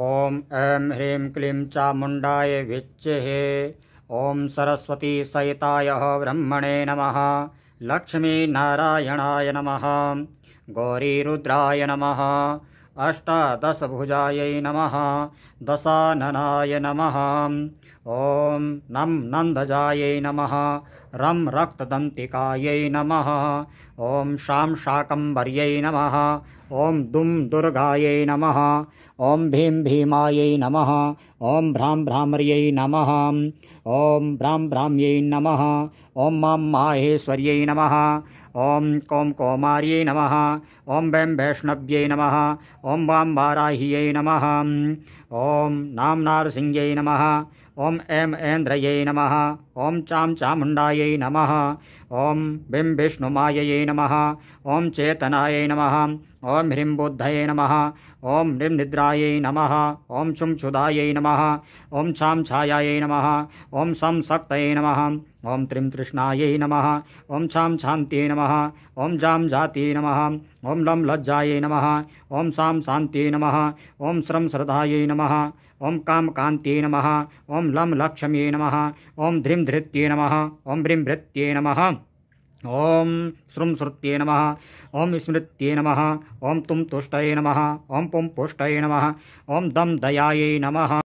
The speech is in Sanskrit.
ॐ ऐं ह्रीं क्लीं चामुण्डाय विच्चिहे। ॐ सरस्वती सहिताय ब्रह्मणे नमः। लक्ष्मीनारायणाय नमः। गौरीरुद्राय नमः। अष्टादशभुजायै नमः। दशाननाय नमः। ॐ नं नन्दजायै नमः। रं रक्तदन्तिकायै नमः। ॐ शां शाकम्भर्यै नमः। ॐ दुं दुर्गायै नमः। ॐ भीं भीमायै नमः। ॐ भ्रां भ्रामर्यै नमः। ॐ भ्रां भ्राम्यै नमः। ॐ मां माहेश्वर्यै नमः। ॐ कौं कौमार्यै नमः। ॐ वैं वैष्णव्यै नमः। ॐ वां वाराह्यै नमः। ॐ नां नारसिंह्यै नमः। ॐ ऐं ऐन्द्रयै नमः। ॐ चां चामुण्डायै नमः। ॐ विं विष्णुमायै नमः। ॐ चेतनायै नमः। ॐ ह्रीं बुद्धये नमः। ॐ ह्रीं निद्रायै नमः। ॐ छुं क्षुधायै नमः। ॐ छां छायायै नमः। ॐ सं शक्तये नमः। ॐ त्रीं तृष्णायै नमः। ॐ छां शान्त्यै नमः। ॐ जां जात्यै नमः। ॐ लं लज्जायै नमः। ॐ सां शान्त्यै नमः। ॐ श्रं श्रद्धायै नमः। ॐ कामकान्त्यै नमः। ॐ लं लक्ष्म्यै नमः। ॐ ध्रीं धृत्यै नमः। ॐ भ्रीं भृत्यै नमः। ॐ श्रुं श्रुत्यै नमः। ॐ स्मृत्यै नमः। ॐ तुं तुष्टये नमः। ॐ पुं पुष्टये नमः। ॐ दं दयायै नमः।